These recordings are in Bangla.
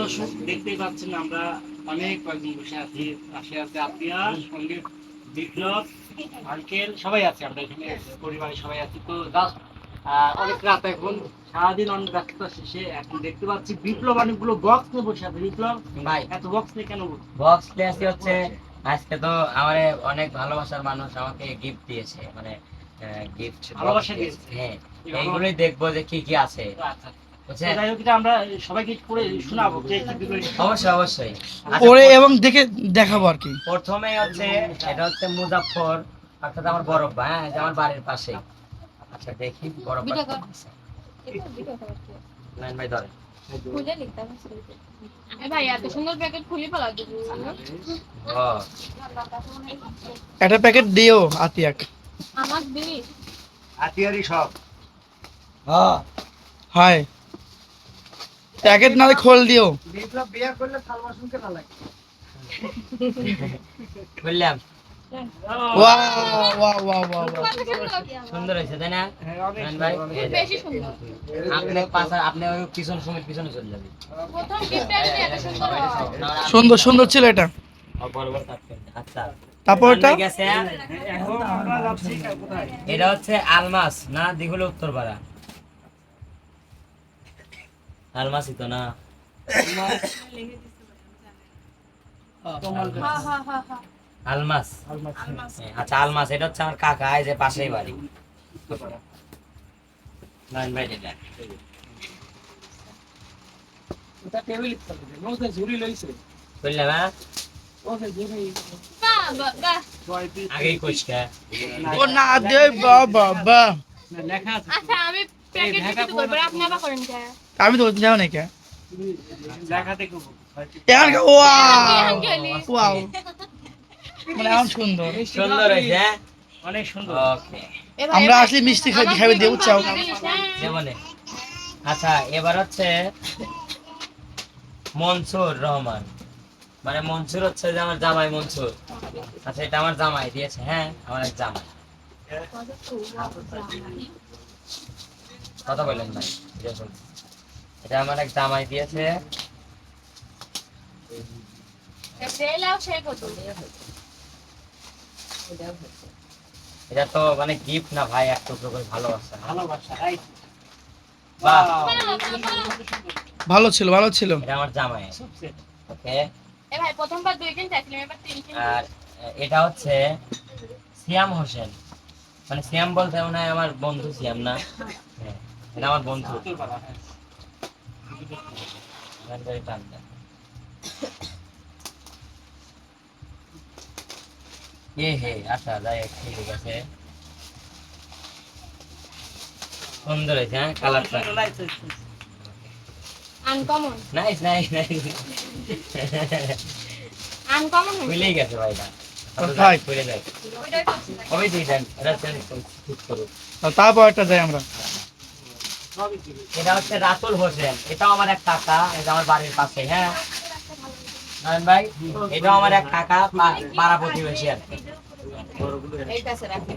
দর্শক দেখতেই পাচ্ছেন আমরা অনেক কয়েকজন বসে আছি, পাশে আছে আতিয়া, সঙ্গে বিপ্লব, আঙ্কেল, সবাই আছে। আমরা এখানে পরিবারের সবাই আছি। তো জাস্ট অনেক রাত এখন, সারাদিন অনেক ব্যস্ততা শেষে এখন দেখতে পাচ্ছি বিপ্লব অনেকগুলো বক্স নিয়ে বসে আছে। বিপ্লব ভাই এত বক্স নিয়ে কেন? বক্স প্লেসি হচ্ছে আজকে তো আমার অনেক ভালোবাসার মানুষ আমাকে গিফট দিয়েছে, মানে গিফট ভালোবাসা দিয়েছে। হ্যাঁ, এইগুলোই দেখবো যে কি কি আছে। আচ্ছা, বুঝছেন? যাই হোক, এটা আমরা সবাইকে পড়ে শোনাবো কে কি দিল। অবশ্যই অবশ্যই। পরে এবং দেখে দেখাবো আর কি। প্রথমে হচ্ছে এটা হচ্ছে মুজাফফর, অর্থাৎ আমার বড় ভাই, হ্যাঁ, যে আমার বাড়ির পাশে। আচ্ছা দেখি বড় ভাই লাইন ভাই ধরে খুলে লিখতে হবে। এ ভাই এত সুন্দর প্যাকেট খুলে ফেলা দিব। ও একটা প্যাকেট দিও আতিয়াক। আমার দিবি? আতিয়ারই সব। হ্যাঁ হাই প্যাকেট না খোল দিও। বিপ্লব বিয়ে করলে থাল বাসন কেনা লাগে। বললাম ওয়াও ওয়াও ওয়াও ওয়াও সুন্দর হয়েছে তাই না? হ্যাঁ, অনেক লাইন ভাই সুন্দর, এই যে। বেশি সুন্দর। আপনি পাশে আপনি ওই পিছন সময় পিছনে চলে যাবেন। প্রথম গিফটটা যদি এত সুন্দর হয়। সুন্দর সুন্দর ছিল এটা। বরাবর থাকবেন। আচ্ছা তারপর এটা ঠিক আছে। এখন আমরা যাচ্ছি কোথায়? এটা হচ্ছে আলমাস না, দিঘুল উত্তরপাড়া। আলমাসই তো না? হ্যাঁ হ্যাঁ হ্যাঁ হ্যাঁ। আলমাস। হ্যাঁ, আচ্ছা আলমাস, এটা হচ্ছে আমার কাকা, এই যে পাশেই বাড়ি। নাইন ভাই এটা ওটা টেবিল করে দে, ওটা ঝুরি লইছে। বললাম হ্যাঁ, ওটা ঝুরি বাহ বাহ বাহ। ছয় পিস। আগেই কইska। ও না দে বাবা বা না, লেখা আছে। আচ্ছা আমি প্যাকেট ঢাকা দিতে বলবো, আপনি আবার করেন কে? আমি তো যাও না কে লেখা দেখো। এখন ওয়াও আঙ্কেলি। ওয়াও মানে আম সুন্দর। সুন্দর হয়েছে হ্যাঁ? অনেক সুন্দর। ওকে এ ভাই, আমরা এ ভাই, আসলে মিষ্টি খাই আমার খাবে দুই দেবো বোন চাও। ভাবি দিস, হ্যাঁ। যেমন আচ্ছা এবার হচ্ছে মনসুর রহমান, মানে মনসুর হচ্ছে যে আমার জামাই মনসুর। আচ্ছা এটা আমার জামাই দিয়েছে, হ্যাঁ আমার এক জামাই। কথা বললেন ভাই, দেখুন এটা আমার এক জামাই দিয়েছে। সেলাও সে কত? এটা তো মানে গিফট না ভাই, এক টুকরো করে ভালোবাসা। ভালোবাসা, রাইট। বাহ, ভালো ছিল ভালো ছিল। এটা আমার জামাই। সবচেয়ে ওকে। এ ভাই প্রথমবার 2 দিন চাইছিলাম, এবার 3 দিন। আর এটা হচ্ছে সিয়াম হোসেন, মানে সিয়াম বলতে মনে হয় আমার বন্ধু সিয়াম না? হ্যাঁ, এটা আমার বন্ধু। উত্তরপাড়া, হ্যাঁ। এ হে আচ্ছা যাই হোক, ঠিক আছে, সুন্দর হয়েছে হ্যাঁ কালারটা। সুন্দর লাগছে। Uncommon nice nice nice. Uncommon খুলেই গেছে ভাইটা। ভাই। খুলে যায় ওইটাই করছি। কবে দিয়ে দেন এটা ঠিক করুন। তারপর একটা যাই আমরা। সবই ছিল। এটা হচ্ছে রাতুল হোসেন, এটাও আমার এক কাকা, এটা আমার বাড়ির পাশে। হ্যাঁ নয়ন ভাই, এটাও আমার এক কাকা, পাড়া প্রতিবেশী আর কি। এই কাছে রাখি।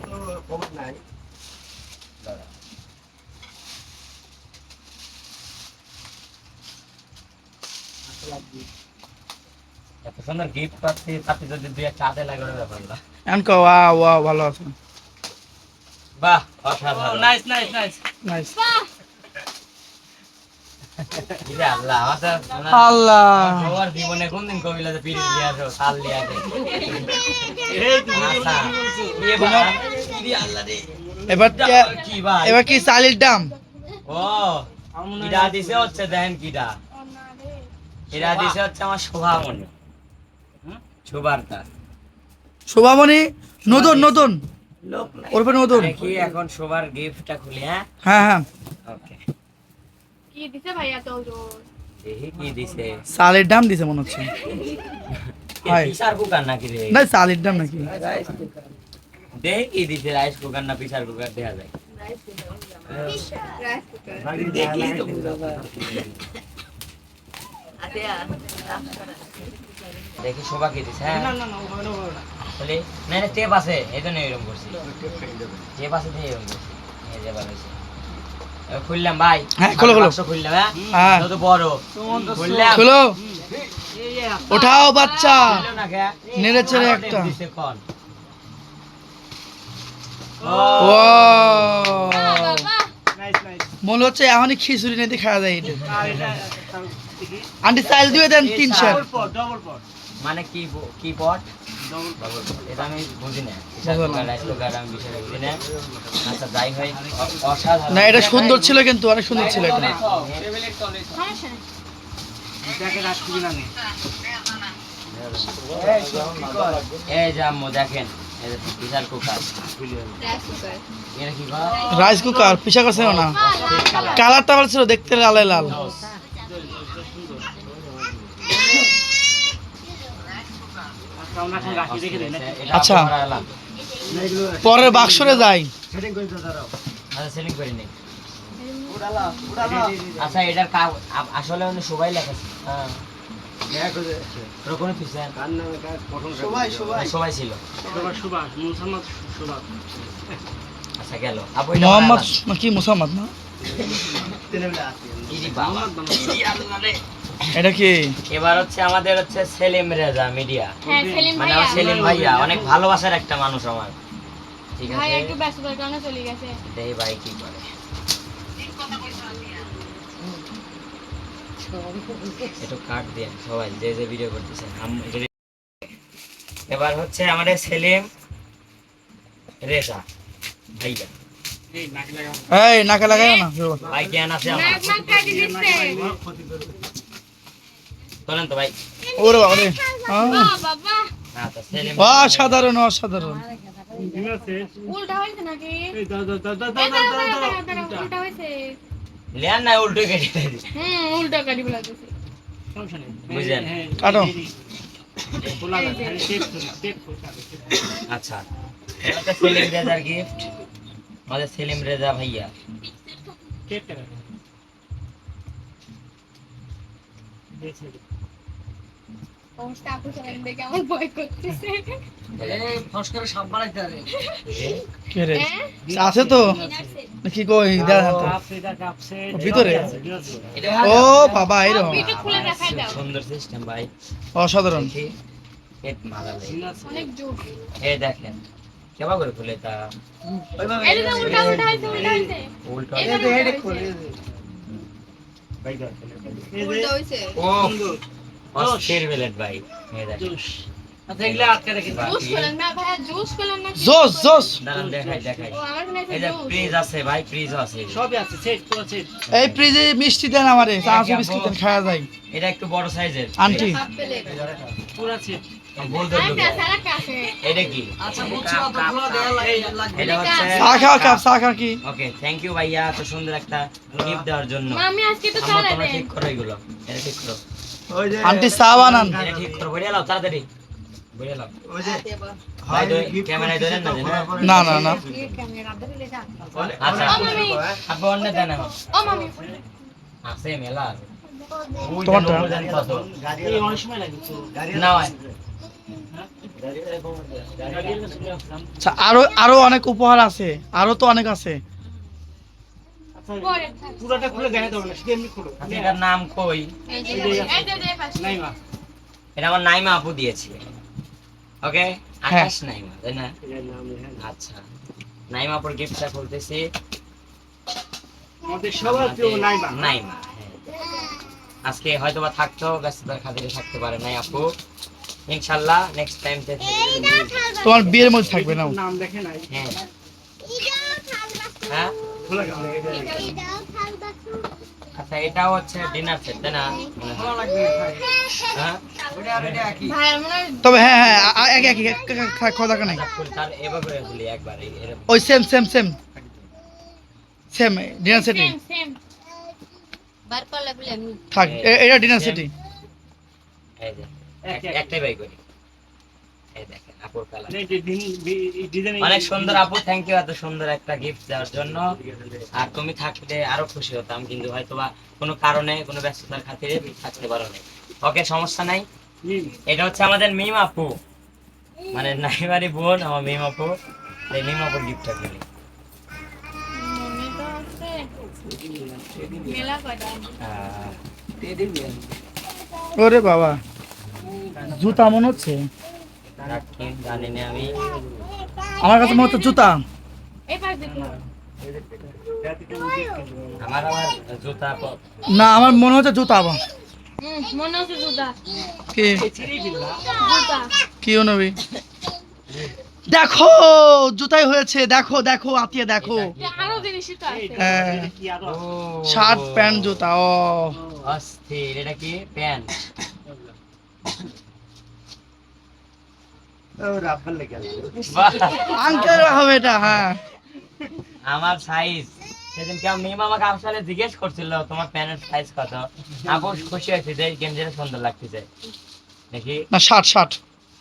এত সুন্দর গিফট পাচ্ছি, তাতে যদি দুই একটা হাতে লাগে ওটা ব্যাপার না। এখন কো ওয়াও ওয়াও ভালো আছে। বাহ অসাধারণ। Nice nice nice. নাইস। বাহ ইরে আল্লাহ, আমার তো মনে হয় আল্লাহ সবার জীবনে কোনদিন কবিলা যে পিরিত লিয়া আসো, সাল লিয়া আসে। এই তো আচ্ছা, ইয়ে বা, ইরে আল্লাহ রে। এবার কি ভাই? এবার কি চালের দাম? ও, কিডা দিছে হচ্ছে দেখেন কিডা। এরা দিছে হচ্ছে আমার শোভামণি। শোভারটা। শোভামণি নতুন নতুন লোক নাই। ওরপে নতুন। দেখি এখন শোভার গিফটটা খুলি, হ্যাঁ? হ্যাঁ হ্যাঁ ওকে। কি দিছে ভাই এত জোর? দেখি কি দিছে। চালের দাম দিছে মনে হচ্ছে। হাই। প্রেসার কুকার নাকি রে? না চালের দাম নাকি? দেখি কি দিছে, রাইস কুকার না প্রেসার কুকার দেখা যায়। দেখলেই তো বোঝা যায়। দেখি শোভা কি দিছে, হ্যাঁ? না না না, ওভাবে না, ওভাবে না। বলি না না, টেপ আছে এই জন্য এরকম করছি। টেপ আছে দিয়ে এরকম করছি। এই যে এবার হয়েছে। খুললাম ভাই। হ্যাঁ, খোলো, খোলো। বাক্স খুললাম, হ্যাঁ? হ্যাঁ। এটা তো বড়। খুললাম। খোলো, এই যে ওঠাও বাচ্চা। খুললো না কে? নেড়ে চেড়ে আরো একটা। টেপ দিছে কোন? ওয়াও, বাবা নাইস নাইস। মনে হচ্ছে এখনই খিচুড়ি নিতে খাওয়া যায় এটা। আর এটা দেখি আন্টি চাইল দিয়ে দেন 3 শের। ডবল পট মানে কি পট? ডবল এটা আমি বুঝি না। বুঝো না। রাইস কুকার আমি বিষয়টা বুঝি না। আচ্ছা যাই হয়, অসাধারণ। না, এটা সুন্দর ছিল, কিন্তু অনেক সুন্দর ছিল এটা। সমস্যা নেই দেখে রাখছি না নেই। এই যে আম্মু দেখেন, এই যে বিশাল কুকার। রাইস কুকার এটা কি কর? রাইস কুকার পিছা করছে না, কালারটা ভালো ছিল, দেখতে লালে লাল। আচ্ছা আমরা এখন রাখি রেখে দেই না। আচ্ছা। পরের বাক্সরে যাই। আচ্ছা সেলিং করে নেই। আচ্ছা এটার আসলে উনি সবাই লেখেছে। হ্যাঁ কোনো পিছন সবাই ছিল। সুভাষ মুহাম্মদ সুভাষ। আচ্ছা গেল আপু এটা মোহাম্মদ বানালাম। কি মুসাম্মদ না? ইরি বাবা। এটা কি? এবার হচ্ছে আমাদের হচ্ছে সেলিম রেজা মিডিয়া, হ্যাঁ সেলিম মানে ভাইয়া আমার সেলিম ভাইয়া অনেক ভালোবাসার একটা মানুষ আমার। ঠিক ভাই আছে, একটু ব্যস্ততার কারণে চলে গেছে দেই ভাই কি করে। একটু কাট দেন সবাই যে যে ভিডিও করতেছেন। এবার হচ্ছে আমাদের সেলিম রেজা ভাইয়া। এই নাকি লাগা। এই নাকে লাগাই না। ভাই জ্ঞান আছে আমার, নাক নাক কাটি দিচ্ছে বলেন তো ভাই। ওরে বাবা রে। বাবা আচ্ছা সেলিম অসাধারণ, অসাধারণ। ঠিক আছে। উল্টা হয়েছে নাকি এই দাও দাও দাও দাও এই দাও দাঁড়াও, দাও দাঁড়াও, দাও। দাঁড়াও, দাঁড়াও, উল্টা হয়েছে লেন না উল্টো কেটে দিছি। উল্টা কাটি বলা দিছে সমস্যা নেই। বুঝলেন? কাটো। খোলা যাবে, খালি টেপ করি, টেপ করি, কাটো, টেপ করি। আচ্ছা এটা সেলিম রেজার গিফট, আমাদের সেলিম রেজা ভাইয়া। টেপ করে রাখো। দেখছি। অবস্থা আপু চলেন দেখে আমার ভয় করতেছে কে রে? হ্যাঁ? আছে তো কি কই দেখা তো। কাপসে, এটা কাপসে। ভিতরে? এটা ও বাবা, এরকম ভিডিও খুলে দেখাই দাও সুন্দর সিস্টেম ভাই। অসাধারণ। দেখি এট মারালে অনেক জোর এই দেখেন কেবা করে খুলে তা এই যে উল্টা উল্টা হয়েছে উল্টা হয়েছে উল্টো। এবার উল্টা হয়েছে। এই যে উল্টা হয়েছে ও সুন্দর। অস্থির বেলেট ভাই, এই দেখেন। জুস। আচ্ছা এগুলা আটকে রেখে দাও। জুস করলেন না ভাইয়া জুস করলেন না জোস জোস। দাঁড়ান দেখাই দেখাই। ও আমার মনে এই যে হচ্ছে জুস ফ্রিজ আছে ভাই, ফ্রিজ আছে। সবই আছে, সেট পুরো সেট। এই ফ্রিজে মিষ্টি দেন আমারে, চাচু বিস্কিট দেন, খাওয়া যায়। এটা একটু বড় সাইজের আন্টি হাফ প্লেট পুরো সেট। বলতে আরেকটা আছে আরেকটা আছে এটা কি? আচ্ছা বুঝছি অতগুলো দেয়া লাগবে। এটা হচ্ছে চা খাওয়া কাপ, চা খাওয়া কি? ওকে থ্যাংক ইউ ভাইয়া এত সুন্দর একটা গিফট দেওয়ার জন্য। মামি আজকে তো আমার চালাই তোমরা দেন ঠিক করো এগুলো, এটা ঠিক করো, আন্টি চা বানান। এটা ঠিক করো, বড়িয়া লাও তাড়াতাড়ি বড়িয়া লাও। ভাই ক্যামেরায় ধরেন না যে না না? না না, আচ্ছা ও মামি আপু অন্য দেন এখন ও মামি আছে মেলা তোমারটা? এই অনেক সময় লাগে তো। না ভাই আচ্ছা, আরো আরো অনেক উপহার আছে, আরো তো অনেক আছে। আচ্ছা পরে পুরোটা খুলে দেখা যাবে না, শুধু এমনি খুলো। আচ্ছা, এটার নাম কই? এই যে পাশে নাই মা। এটা আমার নাইমা আপু দিয়েছে। ওকে আকাশ নাইমা তাই না? এর নাম লেখা। আচ্ছা নাইমা আপুর গিফটটা খুলতেছি। আমাদের সবার প্রিয় নাইমা। নাইমা আজকে হয়তো বা থাকতো, ব্যস্ততার খাতিরে থাকতে পারে নাই আপু। ইনশাআল্লাহ নেক্সট টাইম তে তোমার বিয়ের মধ্যে থাকবে না? নাম দেখে নাই। হ্যাঁ হ্যাঁ। খোলা গেল। আচ্ছা এটাও হচ্ছে ডিনার সেট তাই না? ভালো লাগবে ভাই। হ্যাঁ ভাই মনে হয় তবে হ্যাঁ হ্যাঁ, এক এক খাওয়া দরকার নাই। তার এবার করে খুলি একবার এরকম। ওই same same same same dinner সেটি সেম সেম বার করলে বলে আমি থাক। এটা ডিনার সেটি। এই যে একটাই বাই করি। এই দেখেন আপুর কালার এই যে ডিজাইন অনেক সুন্দর আপু, থ্যাংক ইউ এত সুন্দর একটা গিফট দেওয়ার জন্য। আর তুমি থাকলে আরো খুশি হতাম, কিন্তু হয়তোবা কোনো কারণে কোনো ব্যস্ততার খাতিরে থাকতে পারো না। ওকে সমস্যা নাই। এটা হচ্ছে আমাদের মিম আপু, মানে নাইমারি বোন আমার মিম আপু। এই মিম আপুর গিফটটা খুলি। মনে তো আছে মেলা কয়টা ওরে বাবা, জুতা মনে হচ্ছে, জানি না আমি। আমার কাছে মনে হচ্ছে জুতা। এই পাশ দেখো আমার আবার জুতা না, আমার মনে হচ্ছে জুতা। আবার মনে হচ্ছে জুতা কি জুতা কি নবী, দেখো জুতাই হয়েছে, দেখো দেখো আতিয়া দেখো। আরো জিনিসই তো আছে হ্যাঁ, কি আরো ও শার্ট প্যান্ট জুতা। ও অস্থির। এটা কি প্যান্ট? রাব্বার লেগে বাহ, আঙ্কেল হবে এটা। হ্যাঁ, আমার সাইজ। সেদিন কেউ মিম আমাকে আসলে জিজ্ঞেস করছিল তোমার প্যান্টের সাইজ কত। আপু খুশি হয়েছে যে গেঞ্জিটা সুন্দর লাগতেছে। দেখি না শার্ট শার্ট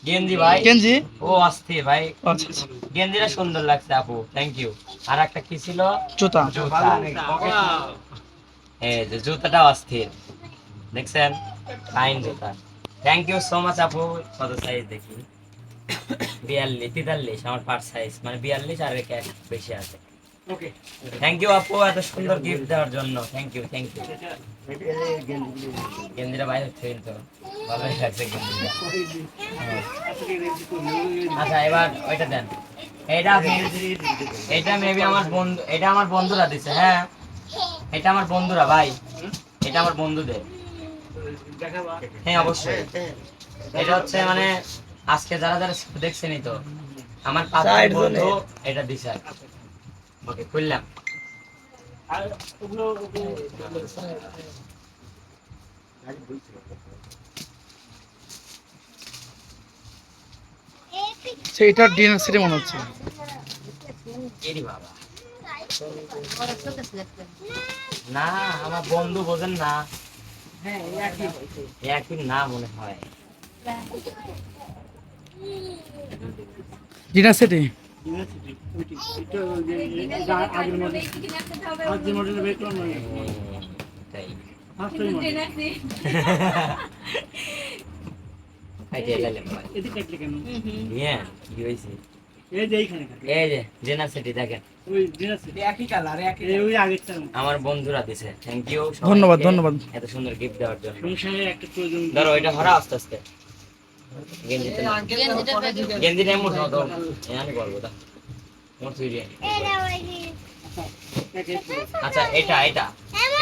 গেঞ্জি ভাই, গেঞ্জি। ও অস্থির ভাই, আচ্ছা আচ্ছা, গেঞ্জিটা সুন্দর লাগছে আপু, থ্যাংক ইউ। আর একটা কি ছিল? জুতা। জুতা। এই যে জুতাটা অস্থির, দেখছেন? ফাইন জুতা, থ্যাংক ইউ সো মাচ আপু। কত সাইজ দেখি? 42 43, আমার পার সাইজ মানে 42, আর এক বেশি আছে। ওকে থ্যাংক ইউ আপু এত সুন্দর গিফট দেওয়ার জন্য, থ্যাংক ইউ থ্যাংক ইউ। গেঞ্জিটা বাইরে হচ্ছে কিন্তু ভালোই লাগছে গেঞ্জিটা। আচ্ছা এবার ওইটা দেন। এটা মেবি আমার বন্ধু, এটা আমার বন্ধুরা দিছে। হ্যাঁ এটা আমার বন্ধুরা ভাই, এটা আমার বন্ধুদের। হ্যাঁ অবশ্যই, এটা হচ্ছে মানে আজকে যারা যারা দেখছেনই তো, আমার 5 বন্ধু এটা দিছে। ওকে খুললাম। আর ওগুলো সেইটা ডিনার সেটে মনে হচ্ছে। এরি বাবা, না আমার বন্ধু বোঝেন না, হ্যাঁ একই না মনে হয়। ডিনার সেটে ইউনিভার্সিটি ওইটি এটা আগের মডেল আগের মডেলের বের করলাম না তাই ফার্স্ট মডেল আইডিয়া লাইলাম ভাই। এদিকে কাটলে কেন হ্যাঁ কি হইছে? এই যে এইখানে কাটলে এই যে জেনার সিটি দেখেন, ওই ইউনিভার্সিটি একই কালার একই ওই আগেরটা আমার বন্ধুরা দিছে, থ্যাংক ইউ। ধন্যবাদ, ধন্যবাদ। এত সুন্দর গিফট দেওয়ার জন্য। সংসারে একটা প্রয়োজন ধরো এটা হরা আস্তে আস্তে। গেঞ্জিতে না, গেঞ্জিটা এমন তো আমি বলবো দা মোর তুই রে। আচ্ছা এটা এটা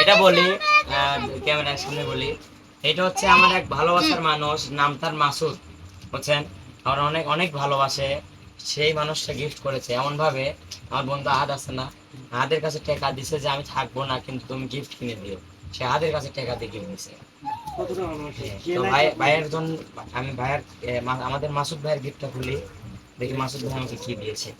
এটা বলি, ক্যামেরার সামনে বলি, এটা হচ্ছে আমার এক ভালোবাসার মানুষ, নাম তার মাসুদ, বুঝছেন? আমার অনেক অনেক ভালোবাসে, সেই মানুষটা গিফট করেছে এমন ভাবে। আমার বন্ধু আহাদ আছে না, আহাদের কাছে টাকা দিছে যে আমি থাকবো না কিন্তু তুমি গিফট কিনে দিও, সে আহাদের কাছে টাকা দিয়ে গিফট দিছে। কতটা ভালোবাসে তো ভাইয়ের জন্য আমি ভাইয়ের আমাদের মাসুদ ভাইয়ের গিফটটা খুলি, দেখি মাসুদ ভাই আমাকে কি দিয়েছে।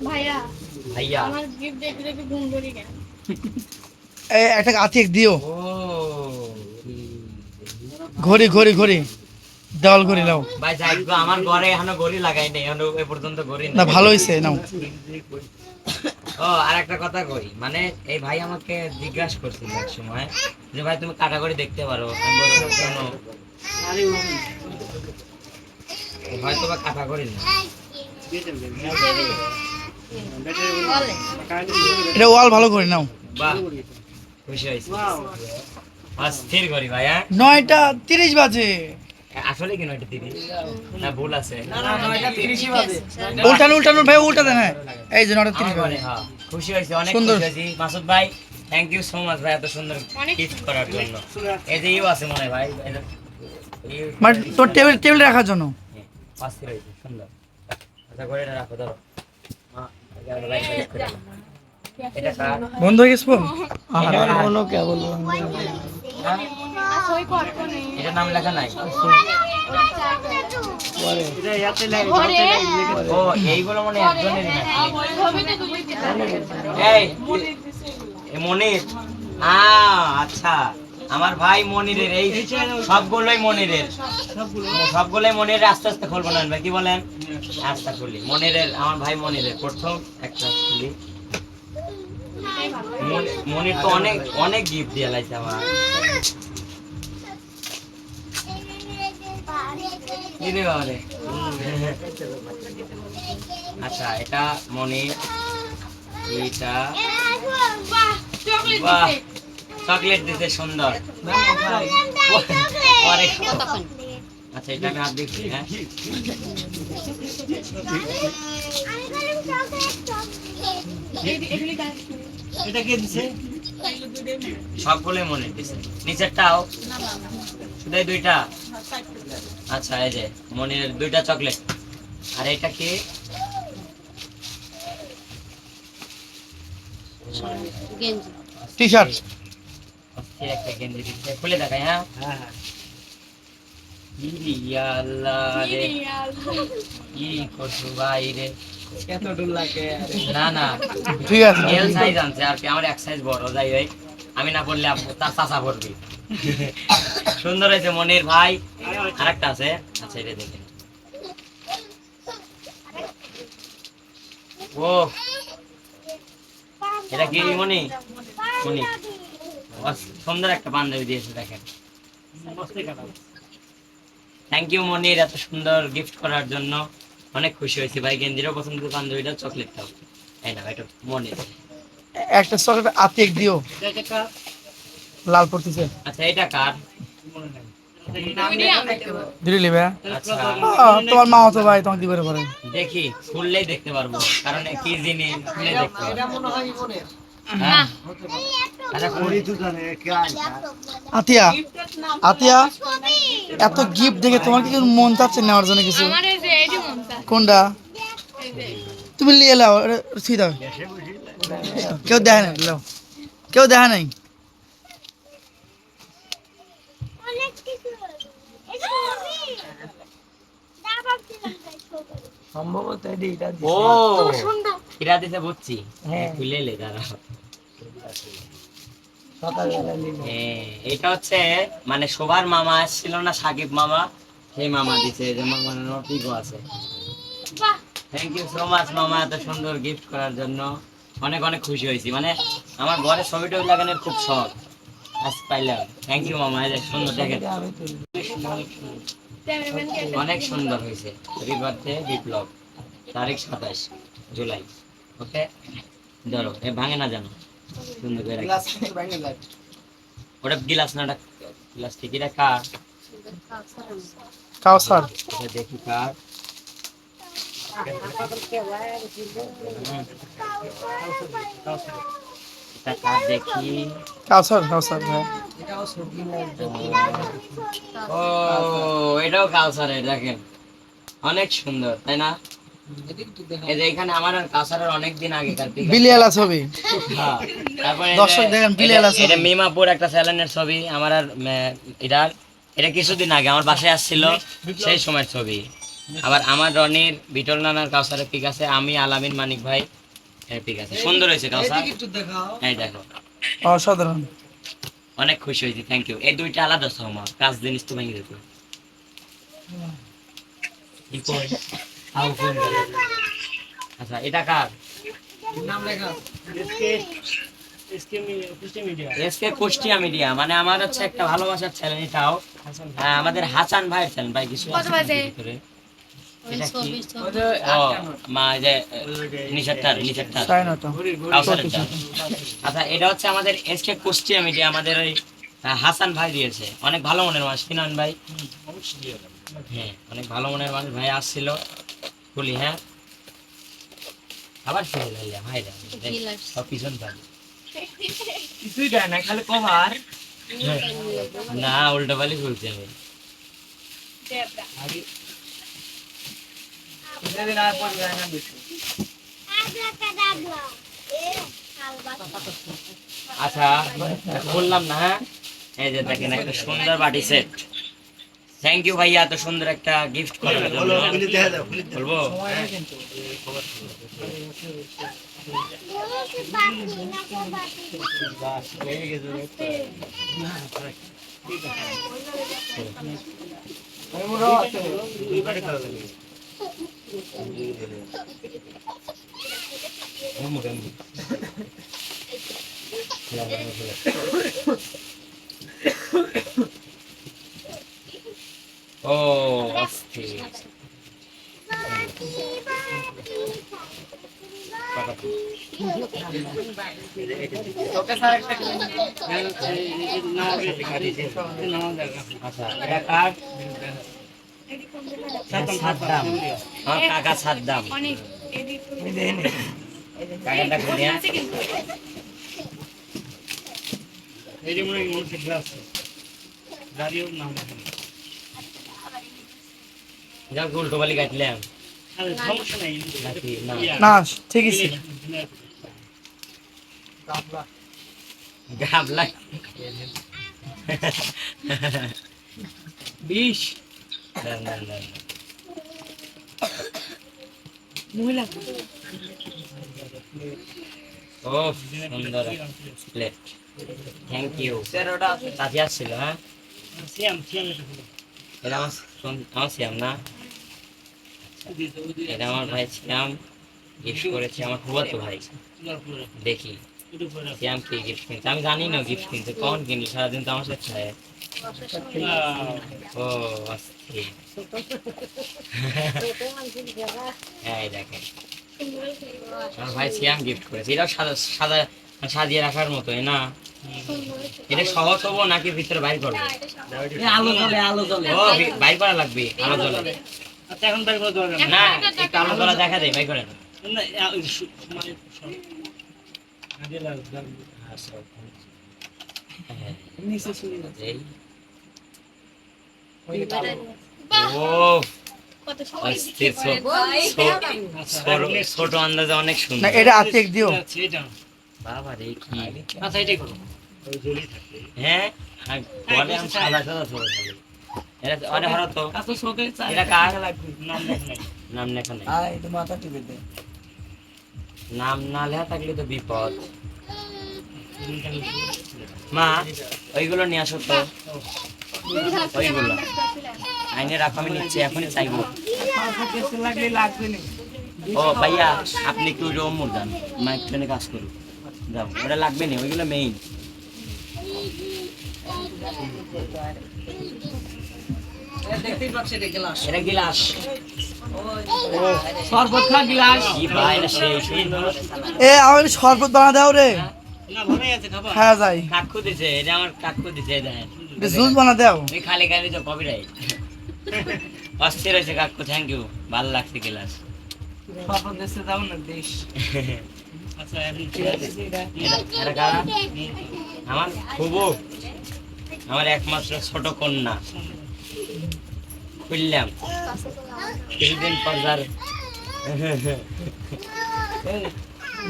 ভাইয়া ভাইয়া আমার গিফট দেখতে দেখতে ঘুম ধরে গেল একটা আতিক দিও। ও ঘড়ি ঘড়ি ঘড়ি দেওয়াল ঘড়ি নাও। ভাই যাই গো, আমার ঘরে এখনো ঘড়ি লাগাই নাই, এখনো এ পর্যন্ত ঘড়ি না নাই। ভালো হয়েছে নাও। ও আর একটা কথা কই, মানে এই ভাই আমাকে জিজ্ঞাসা করছিল এক সময় যে ভাই তুমি কাটাগড়ি দেখতে পারো, আমি বললাম কেন? আরে হয়তো বা কাটাগড়ি না, এটা ওয়াল ভালো করে নাও। বাহ খুশি হয়েছি। অস্থির করি ভাই। হ্যাঁ 9:30 বাজে। আসলে কি 9:30 না ভুল আছে? উল্টানো উল্টানো ভাই, উল্টা দেন। হ্যাঁ এই যে 9:30 আমার বাজে। ঘরে, হ্যাঁ খুশি হয়েছি, অনেক সুন্দর। খুশি হয়েছি মাসুদ ভাই, থ্যাংক ইউ সো মাচ ভাই এত সুন্দর অনেক গিফট করার জন্য। এই যে ইউ আছে মনে হয় ভাই, এই যে- মানে তোর টেবিল রাখার জন্য। হ্যাঁ, অস্থির হয়েছে, সুন্দর। আচ্ছা ঘরে রাখো, ধরো আমরা লাইট লাইট করে দিলাম। এটা কার? বন্ধ হয়ে গেছে ফোন। এটা কার? হ্যাঁ? আর সই করতে নেই এটার নাম লেখা নাই। এটা ইয়াতে লাগে ঘরে ও এইগুলো মনে হয় একজনেরই নাকি? ছবিতে তুলে দিতে এই এ মনির, আচ্ছা আমার ভাই মনিরের, এই সবগুলোই মনিরের, সবগুলোই মনিরের। আস্তে আস্তে খুলবো না ভাই, কি বলেন? আস্তে খুলি মনিরের, আমার ভাই মনিরের। প্রথম একটা খুলি, মনির তো অনেক অনেক গিফট দিয়ে লাইছে আমার। কি রে বাবা রে? আচ্ছা এটা মনির, এইটা চকলেট বাহ দিছে চকলেট দিতে সুন্দর। পরে আচ্ছা এটা আমি হাত দেখছি হ্যাঁ। এগুলি কাজ এটা কে দিছে? সবগুলোই মনির দিছে। নিচেরটাও না না না শুধু এই দুইটা? আচ্ছা এই যে মনির দুইটা চকলেট। আর এটা কি? গেঞ্জি টি শার্ট। অস্থির একটা গেঞ্জি দিচ্ছে, খুলে দেখাই হ্যাঁ। হ্যাঁ হ্যাঁ। ইয়া আল্লাহ রে, কি করছো ভাই রে? এত ডর লাগে। না না ঠিক আছে এল সাইজ আনছে আর কি, আমার এক সাইজ বড়, যাই হোক আমি না পড়লে তার চাচা পড়বি। সুন্দর হয়েছে মনির ভাই। আরেকটা আছে, আচ্ছা এটা দেখেন। ও এটা কি মনি? মনি সুন্দর একটা পাঞ্জাবি দিয়েছে দেখেন। মস্তি কাটা। থ্যাংক ইউ মনির এত সুন্দর গিফট করার জন্য, অনেক খুশি হয়েছি ভাই। গেঞ্জিরও পছন্দ, পাঞ্জাবিটা, চকলেটটাও। এই না এটা মনির। একটা চকলেট আতিক দিও, এটা একটা লাল পড়তেছে। আচ্ছা এটা কার? মনে নাই। দিলি লিবে। আচ্ছা তোমার মা হতো ভাই, তোমাকে দিবে পারে। দেখি খুললেই দেখতে পারবো, কারণ কি জিনিস খুলে দেখতে পারবো। এটা মনে হয় মনের। হ্যাঁ আচ্ছা ওই দোকানে কে আনছে? আতিয়া, আতিয়া এত গিফট দেখে তোমার কি মন চাচ্ছে নেওয়ার জন্য কিছু? আমার এই যে এডি মনটা কোনটা? এই যে তুমি নিয়ে নাও, ছুঁই দাও। কেউ দেখে নাই, নাও। কেউ দেখে নাই। ও সুন্দর কিরা দিতে বুঝছি, খুলে লে দাঁড়া। এটা হচ্ছে মানে শোভার মামা আসছিল না, সাকিব মামা, সেই মামা দিছে, যে মামা নটিগো আছে। বাহ থ্যাংক ইউ সো মাচ মামা এত সুন্দর গিফট করার জন্য, অনেক অনেক খুশি হয়েছি। মানে আমার ঘরে ছবি টবি লাগানোর খুব শখ, আজ পাইলাম। থ্যাংক ইউ মামা, এই যে সুন্দর দেখেন, ক্যামেরাম্যান কে অনেক সুন্দর হয়েছে। হ্যাপি বার্থডে বিপ্লব, তারিখ 27 জুলাই। ওকে ধরো, এ ভাঙে না জানো, সুন্দর করে রাখি। গ্লাস কিন্তু ভেঙে যায়। ওটা গিলাস না, ওটা প্লাস্টিক। এটা কার? কাউসার। এটা দেখি কার। এটা কার দেখি। কাউসার, কাউসার ভাই। ও এটাও কাউসারের, দেখেন অনেক সুন্দর তাই না? এই যে এখানে আমার আর কাউসারের অনেক দিন আগেকার pic আছে। বিলিয়ালা ছবি। হ্যাঁ, তারপরে এই যে দর্শক দেখেন, বিলিয়ালা ছবি। এটা মিমাপুর একটা স্যালেনের ছবি আমার আর এটার, এটা কিছুদিন আগে আমার বাসায় আসছিল, সেই সময়ের ছবি। আবার আমার রনির, বিটল নানার কাউসারের পিক আছে, আমি আলামিন মানিক ভাই এর পিক আছে। সুন্দর হয়েছে কাউসার, এই দেখো অসাধারণ। অনেক খুশি হয়েছি, থ্যাংক ইউ। এই দুইটা আলাদা আমার কাজ, জিনিস তো ভেঙে দিত। আচ্ছা এটা কার? নাম লেখা SK media. SK Kushtia media, মানে আমার হচ্ছে একটা ভালোবাসার চ্যানেল এটাও। হ্যাঁ, আমাদের হাসান ভাইয়ের চ্যানেল। ভাই কিছু কত বাজে? এটা কি? ও মা যে নিচেরটার সাড়ে নটা। কাউসারেরটা। আচ্ছা এটা হচ্ছে আমাদের এসকে কুষ্টিয়া মিডিয়া, আমাদের ওই হাসান ভাই দিয়েছে। অনেক ভালো মনের মানুষ, কিনান ভাই। হ্যাঁ অনেক ভালো মনের মানুষ, ভাই আসছিল। বলি হ্যাঁ আবার ফিরে লাইলা ভাই সব পিছন পাই কিছুই দেয় না, খালি কভার। না, উল্টো পালি বলছি আমি। দেবরা সেদিন আর পড়ে যায় না বেশি। আচ্ছা বললাম না, হ্যাঁ এই যে দেখেন একটা সুন্দর বাটি সেট। থ্যাংক ইউ ভাইয়া এত সুন্দর একটা গিফট করার জন্য। বলবো ও অস্থির। আচ্ছা এটা কার? সাদ্দাম, আমার কাকা সাদ্দাম। অনেক কাকাটা কোনে? আছে কিন্তু এই যে মনে হয় মনে গ্লাস দাঁড়িয়েও নাম লেখা নেই। যাও উল্টো বালি কাটলাম আরে সমস্যা নাই নাকি না? না ঠিকই ছিল। গাবলা 20 না না না মহিলা ও সুন্দর প্লেট, থ্যাংক ইউ। তাতে আসছিল হ্যাঁ, সিয়াম সিয়াম এটা হলো এটা আমার শ্যাম না, এটা আমার ভাই শ্যাম গিফট করেছে, আমার ফুফাতো ভাই। দেখি শ্যাম কি গিফট কিনছে, আমি জানি না গিফট কিনছে, কখন কিনলো, সারাদিন তো আমার সাথে খায়। ও অস্থির। এই দেখেন আমার ভাই শ্যাম গিফট করেছে, এটাও সাদা সাদা সাজিয়ে রাখার মতো না। এটা সহজ হবো নাকি ভিতরে বাইর করবো? আলো জ্বলে আলো জ্বলে। ও বাইর করা লাগবে আলো জ্বলে। আচ্ছা এখন তাই বলতে পারবেন না একটু আলো জ্বলা দেখা যায়, বাইর করেন। না সময় আগে লাগবে নিচে শুয়ে এই বাহ ও কত সময় অস্থির আচ্ছা ছোট আন্দাজে অনেক না সুন্দর। এটা আতিক দিও। আচ্ছা এটা বাবা রে কি, আচ্ছা এটাই করো ওই জলই থাকে হ্যাঁ আর বলে আমি সাদা সাদা ছোট খালি। এটা অরে হলো তো, এত শোকে চাই এটা কার? লাগবে। নাম লেখ নাই নাম লেখা নেই, আয় এটা মাথা টিপে দে। নাম না লেখা থাকলে তো বিপদ। মা ওইগুলো নিয়ে আসো তো, ওইগুলো আইনে রাখো, আমি নিচ্ছি এখনই চাইবো। মাথা কেসে লাগলে লাগবে না। ও ভাইয়া আপনি একটু রুম যান, মাইক ট্রেনে কাজ করুন, যাও ওটা লাগবে না, ওইগুলো মেইন। দেখতেই পাচ্ছি এটা গ্লাস। এটা গিলাস, শরবত খা গ্লাস। কি ভাই না সেই এ আমার শরবত বানা দাও রে। না ভালোই আছে খাবার হ্যাঁ যাই। কাকু দিছে, এটা আমার কাকু দিছে, দেখেন জুস বানা দাও। এই খালি খালি তো কপিরাইট। অস্থির হয়েছে কাকু, থ্যাংক ইউ, ভালো লাগছে গিলাস। শরবত দেশে দাও না দেশ। আচ্ছা এখন এটা কারা? আমার খুবও, আমার একমাত্র ছোট কন্যা, খুললাম কিছুদিন পর যার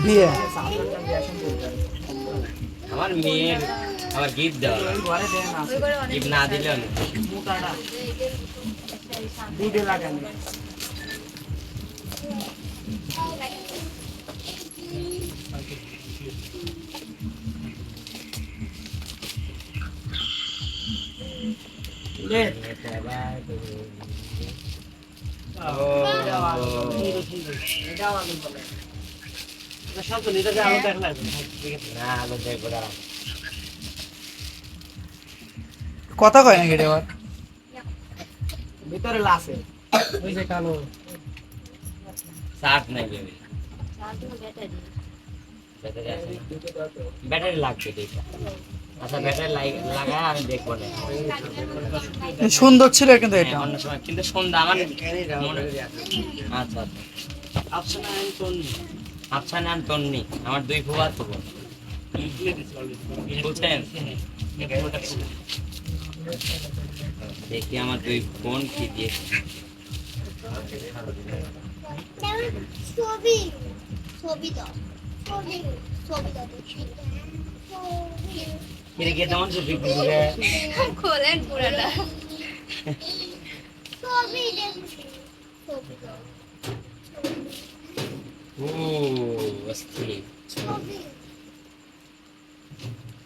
বিয়ে। আমার মেয়ের আমার গিফট দেওয়া, ঘরে দেন আছে। গিফট না দিলেও না। মোটাটা দুধে লাগানো। লে এটা আলো বলে। সব তো নিজেকে আলো দেখ লাগবে না আলো দেখবো দাঁড়াও। কথা কয় না কেটে আবার ভিতরে লাসে ওই যে কালো চার্জ নাই বেবি, ব্যাটারি লাগবে দেখা। আচ্ছা ব্যাটারি লাগায় আমি দেখবো না। সুন্দর ছিল কিন্তু এটা। হ্যাঁ, অন্য সময় কিন্তু সন্ধ্যা আমার মনে- আচ্ছা আচ্ছা আচ্ছা না আমি তো আচ্ছা নাম তন্নি, আমার দুই ফুয়া তো বোন। বুঝছেন? দেখি আমার দুই বোন কি দিয়েছে। ছবি ছবি দাও ছবি ছবি দাও কিরে কে তেমন সুযোগ দিবে? খোলেন পুরাটা ছবি দেখছি ছবি দাও ও অস্থির। ছবি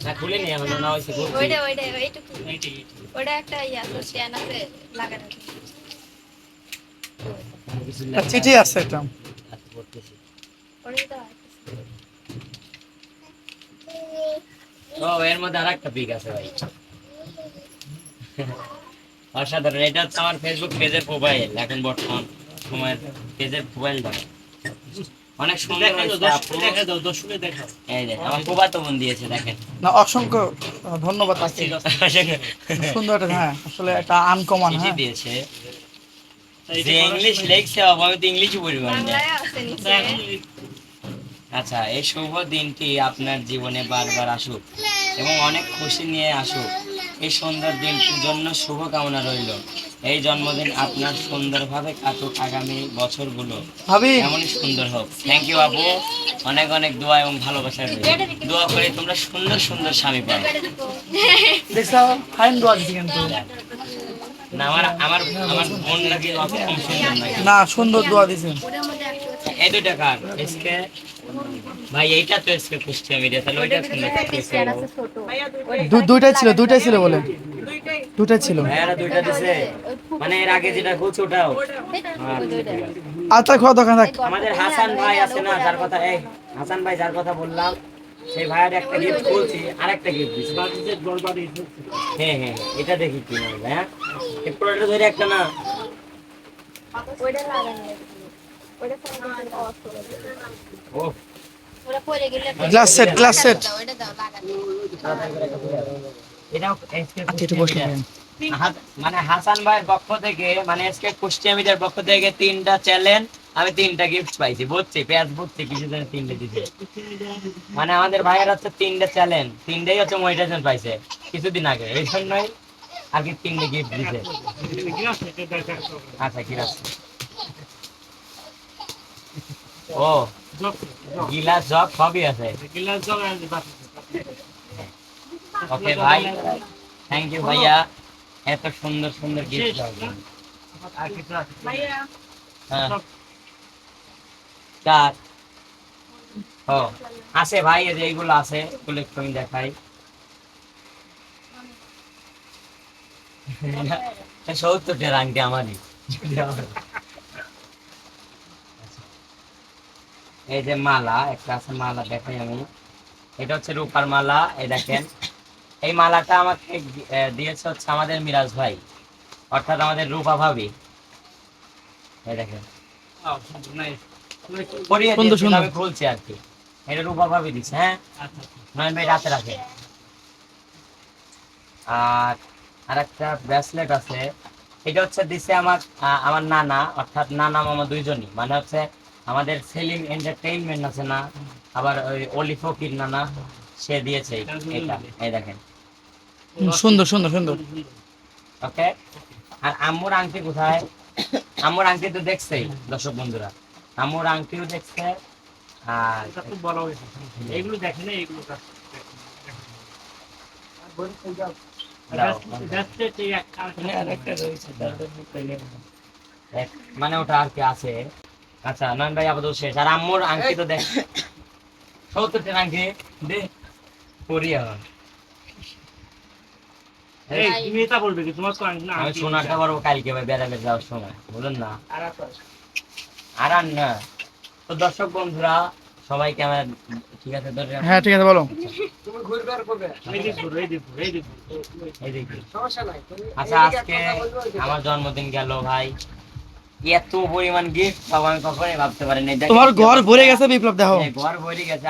না খুলে নি এখনো, না হয়েছে খুলছি। ওইটা এইটুকু এইটাই ওটা একটা ইয়া তো স্ট্যান্ড আছে লাগানো কিছু আর লেখা চিঠি আছে একটা। আছে, পড়তেছি। ওটাই তো ও এর মধ্যে আর একটা পিক আছে ভাই, অসাধারণ। এটা হচ্ছে আমার ফেসবুক পেজের প্রোফাইল এখন বর্তমান। সময়ের পেজের মোবাইলটা অনেক সুন্দর দেখা হয়েছে দাও, আপু। দেখা দাও, দর্শকে দেখাও। এই যে আমার ফুফাতো বোন দিয়েছে দেখেন। না অসংখ্য ধন্যবাদ তাকে। সুন্দর একটা, হ্যাঁ আসলে একটা আনকমন। চিঠি হ্যাঁ দিয়েছে তাই যে এটা ইংলিশ পড়াশোনায়- লেখছে বাবা, আমি তো ইংলিশই পড়ি পারি না। বাংলায় আছে নিচে। দেখো, আচ্ছা, এই শুভ দিনটি আপনার জীবনে বারবার আসুক এবং অনেক খুশি নিয়ে আসুক। এই সুন্দর দিনটির জন্য শুভ কামনা রইল। এই জন্মদিন আপনার সুন্দরভাবে কাটুক, আগামী বছরগুলো ভাবি এমনই সুন্দর হোক। থ্যাংক ইউ আপু, অনেক অনেক দোয়া এবং ভালোবাসা রইল। দোয়া করি তোমরা সুন্দর সুন্দর স্বামী পাও। দেখছো ফাইন দোয়া দিছি কিন্তু। না আমার আমার আমার বোন নাকি অত কম সুন্দর নাকি? না সুন্দর দোয়া দিছে। এই দুইটা কার এসকে ভাই, এইটা তো এসকে কুষ্টিয়া মিডিয়া, তাহলে ওইটা সুন্দর লাগতেছে। দুইটাই ছিল বলে, দুইটাই ছিল। ভাইয়ারা দুইটা দিছে, মানে এর আগে যেটা খুঁজছে ওটাও। আর তার খাওয়া দোকান থাক। আমাদের হাসান ভাই আছে না, যার কথা এই হাসান ভাই যার কথা বললাম, সেই ভাইয়ার একটা গিফট খুলছি, আর একটা গিফট দিছে। বাড়িতে বরবাদি হচ্ছে। হ্যাঁ হ্যাঁ, এটা দেখি কি না ভাইয়া, এই প্রোডাক্টটা ধরে একটা না। ওইটা লাগানো ওইটা অফ করে ও ওটা পরে গেলে গ্লাস সেট, গ্লাস সেট। ওইটা দাও লাগানো এটাও এসকে আচ্ছা একটু বসে কুষ্টিয়া। মানে হাসান ভাইয়ের পক্ষ থেকে, মানে এসকে কুষ্টিয়া মিডিয়ার পক্ষ থেকে 3টা চ্যালেঞ্জ, আমি 3টা গিফট পাইছি। বুঝছি পেঁয়াজ বুঝছি কিছু জন 3টে দিছে। মানে আমাদের ভাইয়ের হচ্ছে 3টা চ্যালেঞ্জ, 3টাই হচ্ছে মোটিভেশন পাইছে কিছুদিন আগে, এই জন্যই আর কি 3টে গিফট দিছে। কি আছে এটা দেখো। আচ্ছা কি আছে? ও জগ, জগ। গিলাস জগ সবই আছে। গিলাস জগ আর বাটি। ওকে ভাই, থ্যাংক ইউ ভাইয়া এত সুন্দর সুন্দর গিফট দেওয়ার জন্য। আর কিছু আছে? হ্যাঁ কার ও আছে ভাই, এই যে এইগুলো আছে, এগুলো একটু আমি দেখাই। 70 আংটি আমারই। এই যে মালা একটা আছে, মালা দেখাই আমি। এটা হচ্ছে রূপার মালা, এই দেখেন। এই মালাটা আমাকে দিয়েছে হচ্ছে আমাদের মিরাজ ভাই, অর্থাৎ আমাদের রূপা ভাবি। এই দেখেন নাইস। পরিয়ে সুন্দর, দিয়েছিল, সুন্দর। আমি খুলছি আর কি। এটা রূপা ভাবি দিচ্ছে। হ্যাঁ আচ্ছা। নয়ন ভাই রাতে রাখে। আর আরেকটা ব্রেসলেট আছে, এটা হচ্ছে দিছে আমার আমার নানা, অর্থাৎ নানা মামা দুইজনই। মানে হচ্ছে আমাদের সেলিম এন্টারটেইনমেন্ট আছে না, আবার ওই অলি ফকির নানা, সে দিয়েছে এটা। এই দেখেন সুন্দর সুন্দর সুন্দর। ওকে। আর আম্মুর আংটি কোথায়? আম্মুর আংটি তো দেখছেই দর্শক বন্ধুরা, আম্মুর আংটিও দেখছে। আর এটা খুব বড় হয়েছে। এইগুলো দেখেন না, এইগুলো দাও। মানে ওটা আর কি আছে। আচ্ছা নয়ন ভাই আপাতত শেষ। আর আম্মুর আংটি তো দেখ, 70 আংটি দে পরি এখন। এই তুমি এটা বলবে কি তোমার তো না আমি সোনাটা পারবো কালকে ভাই বেড়ালে যাওয়ার সময়, বুঝলেন না? আর আর না তো দর্শক বন্ধুরা সবাই ক্যামেরা ঠিক আছে ধরে রাখো। হ্যাঁ ঠিক আছে বলো। এই দেখো, এই দেখো, এই দেখো। এই দেখি। আচ্ছা আজকে আমার জন্মদিন গেল ভাই, এত পরিমাণ গিফট পাবো আমি কখনোই ভাবতে পারিনি। দেখেন তোমার ঘর ভরে গেছে বিপ্লব, দেখো। এই ঘর ভরে গেছে।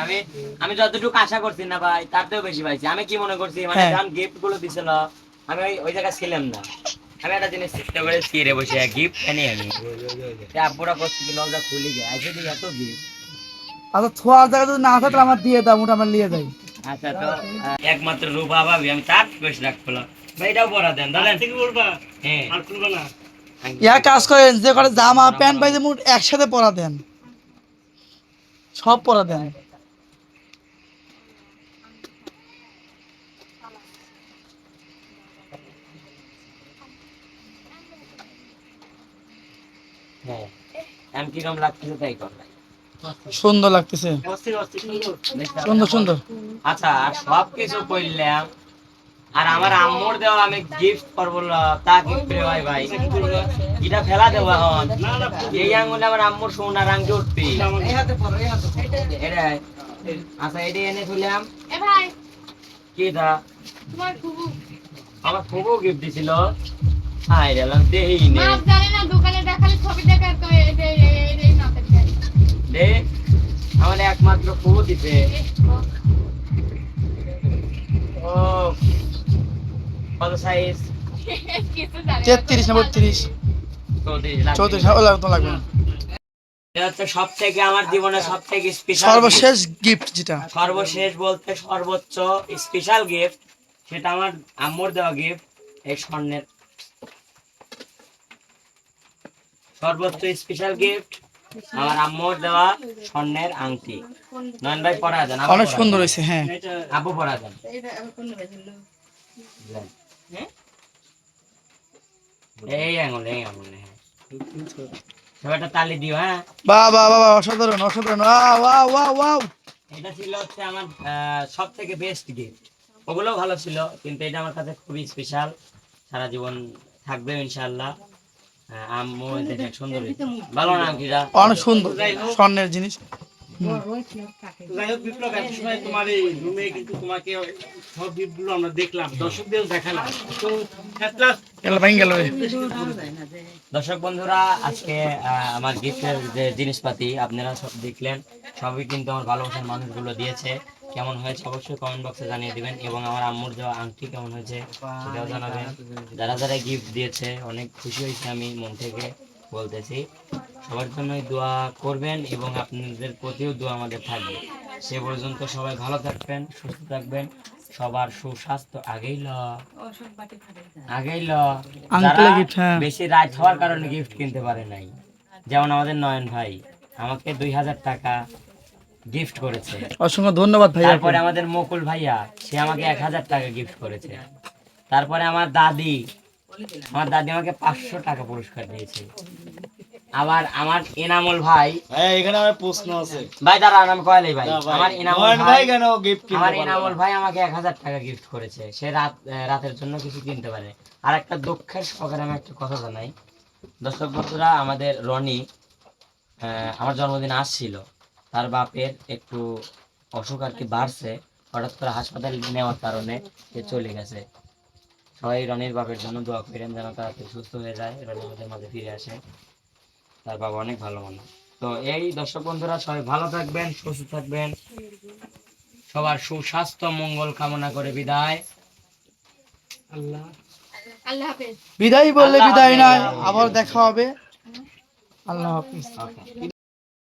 আমি যতটুকু আশা করছি না ভাই, তার থেকেও বেশি পাইছি। আমি কি মনে করছি, মানে হ্যাঁ। যখন গিফট গুলো দিছিল আমি ওই জায়গায় ছিলাম না। আমি একটা জিনিস চেষ্টা করে ছিঁড়ে বসে গিফট এনে আমি আব্বুরা করছি কি লজা খুলি গে আইসে দিই এত গিফট। আচ্ছা ছোয়ার জায়গা যদি না থাকে তাহলে আমার দিয়ে দাও, মোটা আমরা নিয়ে যাই। আচ্ছা তো একমাত্র রূপা ভাবি, আমি তার বেশি রাখবো ভাই, এটাও পরা দেন দাদা দাদা। থেকে বলবা হ্যাঁ আর করবে না। ইয়া কাজ করেন, যে করে জামা প্যান্ট পাইছে মোট একসাথে পরা দেন, সব পরা দেন। হ্যাঁ আমি কিরম লাগতেছে তাই কর ভাই। সুন্দর লাগতেছে, অস্থির অস্থির সুন্দর। সুন্দর সুন্দর। আচ্ছা আর সব কিছু করলাম, আর আমার আম্মুর দেওয়া আমি গিফট করবো তা গিফট ভাই ভাই এটা ফেলা দেবো এখন। না না এই আঙ্গুলে আমার আম্মুর সোনার আংটি উঠবি এটা। আচ্ছা এটা এনে ফেলাম। এ ভাই কি এটা? তোমার খুবু আমার খুবও গিফট দিছিল। হাই রে লাম দেই নে মাপ জানে না, দোকানে দেখালে ছবি দেখে তো এই মাপের দেয়। দে আমার একমাত্র ফুবু দিতে ও কত সাইজ কিছু জানে না। 33 না 32 34 হ্যাঁ, ওলা তো লাগবে না। এটা হচ্ছে সব থেকে আমার জীবনে সব থেকে স্পেশাল সর্বশেষ গিফট যেটা সর্বশেষ বলতে সর্বোচ্চ স্পেশাল গিফট, সেটা আমার আম্মুর দেওয়া গিফট। এই স্বর্ণের সর্বোচ্চ স্পেশাল গিফট আমার আম্মুর দেওয়া স্বর্ণের আংটি। নয়ন ভাই পরা দেন, আব্বু অনেক পরা সুন্দর দেন। হয়েছে হ্যাঁ। আব্বু পরা দেন। এই আঙুলে হ্যাঁ। সবাই একটা তালি দিও হ্যাঁ। বাহ বাহ বাহ বাহ, অসাধারণ অসাধারণ, ওয়াও ওয়াও ওয়াও ওয়াও। এটা ছিল হচ্ছে আমার সব থেকে বেস্ট গিফট। ওগুলোও ভালো ছিল কিন্তু এটা আমার কাছে খুবই স্পেশাল, সারা জীবন থাকবে ইনশাআল্লাহ। আম্মু দেখেন সুন্দর হয়েছে। ভালো না আংটিটা? অনেক সুন্দর স্বর্ণের জিনিস। যাই হোক বিপ্লব, এক সময় তোমার এই রুমে কিন্তু তোমাকে সব গিফটগুলো আমরা দেখলাম, দর্শকদের দেখালাম, তো at last গেল ভাঙ গেল রে। দর্শক বন্ধুরা, আজকে আমার গিফটের যে জিনিসপাতি আপনারা সব দেখলেন, সবই কিন্তু আমার ভালোবাসার মানুষগুলো দিয়েছে। কেমন হয়েছে অবশ্যই কমেন্ট বক্সে জানিয়ে দিবেন, এবং আমার আম্মুর দেওয়া আংটি কেমন হয়েছে সেটাও জানাবেন। যারা যারা গিফট দিয়েছে অনেক খুশি হয়েছে, আমি মন থেকে বলতেছি। সবার জন্যই দোয়া করবেন এবং আপনাদের প্রতিও দোয়া আমাদের থাকবে। সে পর্যন্ত সবাই ভালো থাকবেন, সুস্থ থাকবেন, সবার সুস্বাস্থ্য আগেই ল। যারা আঙ্কেলের gift, হ্যাঁ। বেশি রাত হওয়ার কারণে গিফট কিনতে পারে নাই, যেমন আমাদের নয়ন ভাই আমাকে 2000 টাকা গিফট করেছে। অসংখ্য ধন্যবাদ ভাইয়া। তারপরে আমাদের মুকুল ভাইয়া, সে আমাকে 1000 টাকা গিফট করেছে। তারপরে আমার দাদি আমাকে 500 টাকা পুরস্কার দিয়েছে। আবার আমার এনামুল ভাই, হ্যাঁ, এখানে আমার প্রশ্ন আছে। ভাই দাঁড়া নাম কয়ালি ভাই, আমার এনামুল ভাই কেন গিফট আমার এনামুল ভাই আমাকে 1000 টাকা গিফট করেছে। সে রাতের জন্য কিছু কিনতে পারে। আর একটা দুঃখের সহকারে আমি একটা কথা জানাই, দর্শক বন্ধুরা, আমাদের রনি আমার জন্মদিন আসছিল, তার বাপের একটু অসুখ আর কি বাড়ছে, হঠাৎ করে হাসপাতালে নেওয়ার কারণে সে চলে গেছে। সবাই রনির বাপের জন্য দোয়া করেন যেন তাড়াতাড়ি সুস্থ হয়ে যায়, রনি আমাদের মাঝে ফিরে আসে। তার বাবা অনেক ভালো মানুষ। তো এই দর্শক বন্ধুরা, সবাই ভালো থাকবেন, সুস্থ থাকবেন, সবার সুস্বাস্থ্য মঙ্গল কামনা করে বিদায়। আল্লাহ আল্লাহ হাফেজ। বিদায় বললে আল্লাহ বিদায় হাফেজ। নয়, আবার দেখা হবে। আল্লাহ হাফিজ। Okay.